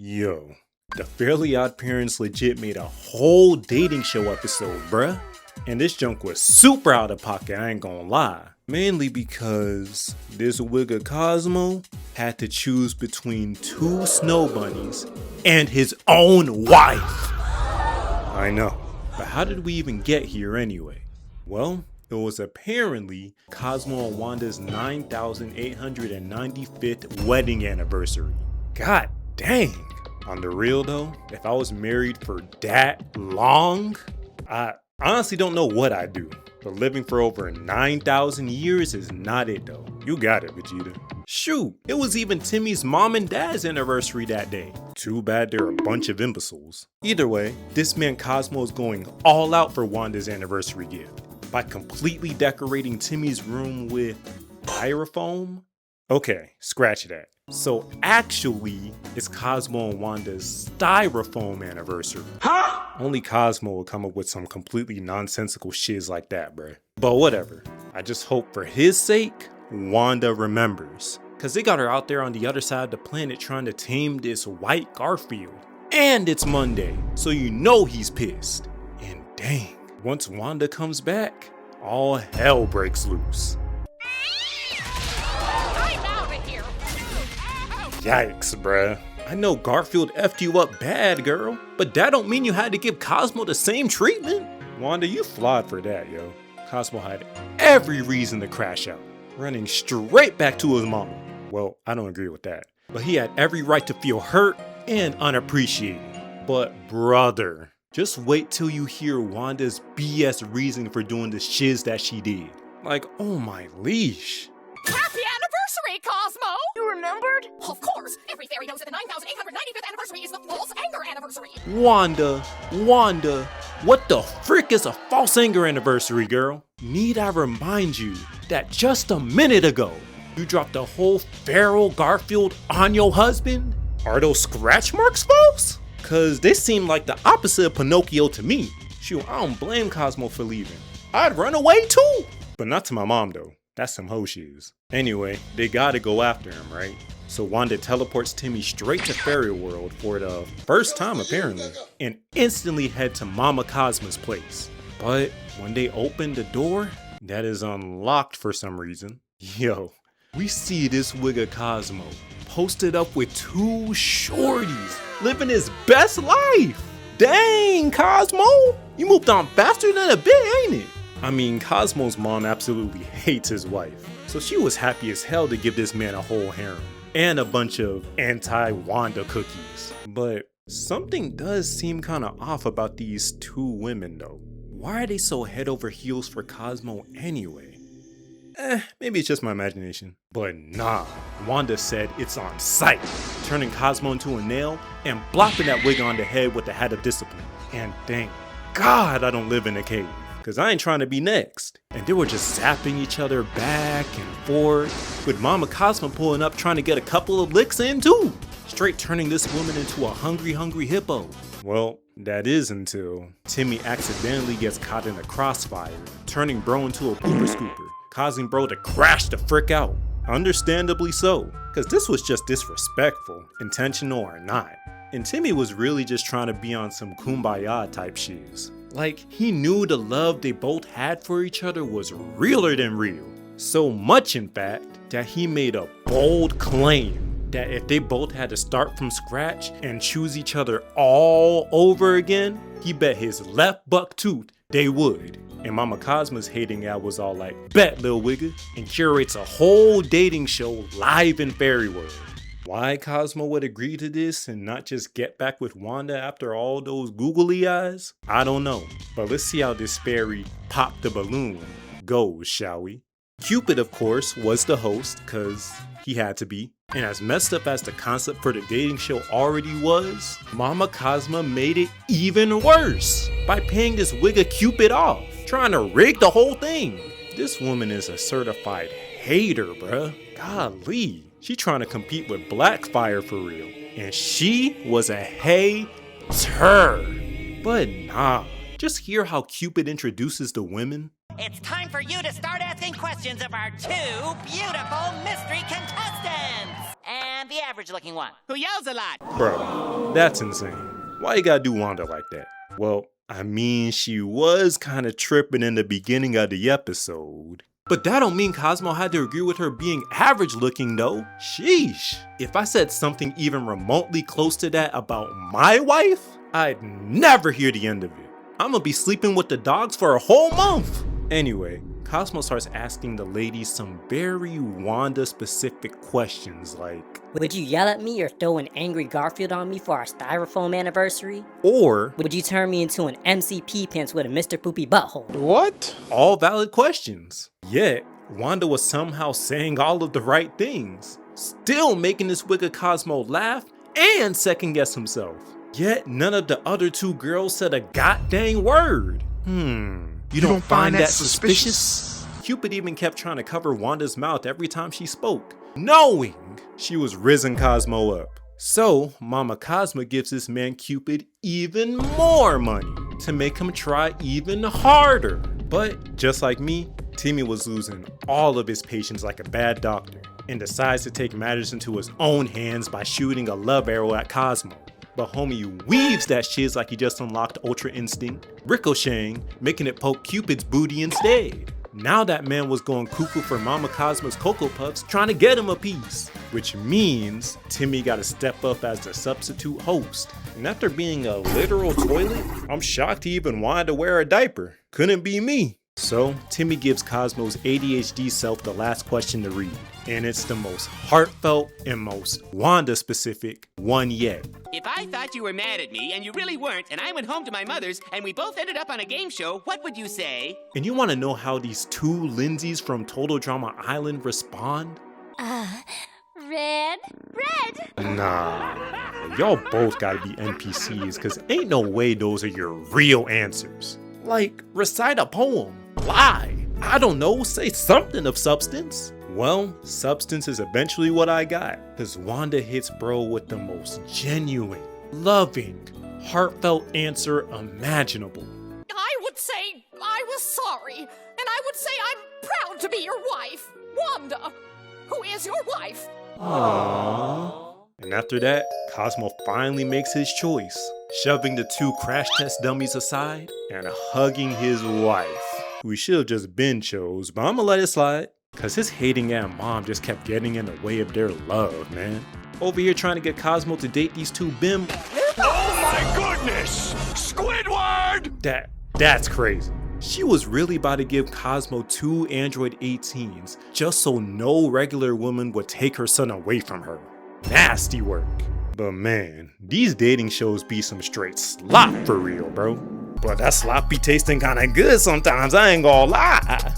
Yo, the Fairly Odd Parents legit made a whole dating show episode, bruh. And this junk was super out of pocket, I ain't gonna lie. Mainly because this wigger Cosmo had to choose between two snow bunnies and his own wife. I know, but how did we even get here anyway? Well, it was apparently Cosmo and Wanda's 9,895th wedding anniversary. God dang. On the real though, if I was married for that long, I honestly don't know what I'd do. But living for over 9,000 years is not it though. You got it, Vegeta. Shoot, it was even Timmy's mom and dad's anniversary that day. Too bad they're a bunch of imbeciles. Either way, this man Cosmo is going all out for Wanda's anniversary gift by completely decorating Timmy's room with styrofoam. Okay, scratch that. So actually, it's Cosmo and Wanda's styrofoam anniversary. Huh? Only Cosmo will come up with some completely nonsensical shiz like that, bruh. But whatever. I just hope for his sake, Wanda remembers. Cause they got her out there on the other side of the planet trying to tame this white Garfield. And it's Monday, so you know he's pissed. And dang, once Wanda comes back, all hell breaks loose. Yikes, bruh. I know Garfield effed you up bad, girl, but that don't mean you had to give Cosmo the same treatment. Wanda, you flawed for that, yo. Cosmo had every reason to crash out, running straight back to his mama. Well, I don't agree with that, but he had every right to feel hurt and unappreciated. But brother, just wait till you hear Wanda's BS reason for doing the shiz that she did. Like, oh my leash. Happy anniversary, Cosmo! You remembered? Of course! Every fairy knows that the 9,895th anniversary is the false anger anniversary! Wanda, what the frick is a false anger anniversary, girl? Need I remind you that just a minute ago, you dropped a whole feral Garfield on your husband? Are those scratch marks false? Cause they seem like the opposite of Pinocchio to me. Shoot, I don't blame Cosmo for leaving. I'd run away too! But not to my mom though. That's some hoe shoes. Anyway, they gotta go after him, right? So Wanda teleports Timmy straight to Fairy World for the first time apparently, and instantly head to Mama Cosmo's place. But when they open the door, that is unlocked for some reason. Yo, we see this wigger Cosmo posted up with two shorties, living his best life. Dang, Cosmo, you moved on faster than a bit, ain't it? I mean, Cosmo's mom absolutely hates his wife, so she was happy as hell to give this man a whole harem and a bunch of anti-Wanda cookies. But something does seem kinda off about these two women though. Why are they so head over heels for Cosmo anyway? Maybe it's just my imagination. But nah, Wanda said it's on sight, turning Cosmo into a nail and blopping that wig on the head with the hat of discipline. And thank God I don't live in a cave. Cause I ain't trying to be next. And they were just zapping each other back and forth, with Mama Cosmo pulling up trying to get a couple of licks in too. Straight turning this woman into a hungry hippo. Well, that is until Timmy accidentally gets caught in a crossfire, turning bro into a pooper scooper, causing bro to crash the frick out. Understandably so, cause this was just disrespectful, intentional or not. And Timmy was really just trying to be on some kumbaya type shiz. Like, he knew the love they both had for each other was realer than real. So much, in fact, that he made a bold claim that if they both had to start from scratch and choose each other all over again, he bet his left buck tooth they would. And Mama Cosmo's hating ad was all like, bet, lil wigger, and curates a whole dating show live in Fairy World. Why Cosmo would agree to this and not just get back with Wanda after all those googly eyes? I don't know, but let's see how this fairy pop the balloon goes, shall we? Cupid, of course, was the host, cause he had to be. And as messed up as the concept for the dating show already was, Mama Cosmo made it even worse by paying this wigger Cupid off, trying to rig the whole thing. This woman is a certified hater, bruh. Golly. She trying to compete with Blackfire for real. And she was a hater. But nah, just hear how Cupid introduces the women. It's time for you to start asking questions of our two beautiful mystery contestants. And the average looking one, who yells a lot. Bro, That's insane. Why you gotta do Wanda like that? Well, I mean, she was kinda tripping in the beginning of the episode. But that don't mean Cosmo had to agree with her being average looking though. Sheesh. If I said something even remotely close to that about my wife, I'd never hear the end of it. I'ma be sleeping with the dogs for a whole month. Anyway, Cosmo starts asking the ladies some very Wanda specific questions like, would you yell at me or throw an angry Garfield on me for our styrofoam anniversary? or Would you turn me into an MCP pants with a Mr. Poopy butthole? What? all valid questions. Yet, Wanda was somehow saying all of the right things, still making this wicked Cosmo laugh and second guess himself. Yet, none of the other two girls said a goddamn word. You don't find that suspicious? Cupid even kept trying to cover Wanda's mouth every time she spoke, knowing she was rizzing Cosmo up. So, Mama Cosmo gives this man Cupid even more money to make him try even harder. But just like me, Timmy was losing all of his patience like a bad doctor and decides to take matters into his own hands by shooting a love arrow at Cosmo. But homie weaves that shiz like he just unlocked Ultra Instinct, ricocheting, making it poke Cupid's booty instead. Now that man was going cuckoo for Mama Cosmo's Cocoa Puffs, trying to get him a piece. Which means Timmy gotta step up as the substitute host. And after being a literal toilet, I'm shocked he even wanted to wear a diaper. Couldn't be me. So, Timmy gives Cosmo's ADHD self the last question to read. And it's the most heartfelt and most Wanda-specific one yet. If I thought you were mad at me and you really weren't, and I went home to my mother's and we both ended up on a game show, what would you say? And you want to know how these two Lindsays from Total Drama Island respond? Red. Nah, y'all both gotta be NPCs, cause ain't no way those are your real answers. Like, recite a poem, lie, I don't know, say something of substance. Well, substance is eventually what I got, cause Wanda hits bro with the most genuine, loving, heartfelt answer imaginable. I would say I was sorry, and I would say I'm proud to be your wife, Wanda, who is your wife. Aww. And after that, Cosmo finally makes his choice, shoving the two crash test dummies aside and hugging his wife, who he should have just been chose, but I'ma let it slide, cause his hating aunt mom just kept getting in the way of their love, man. Over here trying to get Cosmo to date these two bim. Oh my goodness! Squidward! That's crazy. She was really about to give Cosmo two Android 18s just so no regular woman would take her son away from her. Nasty work. But man, these dating shows be some straight slop for real, bro. But that slop be tasting kinda good sometimes, I ain't gonna lie.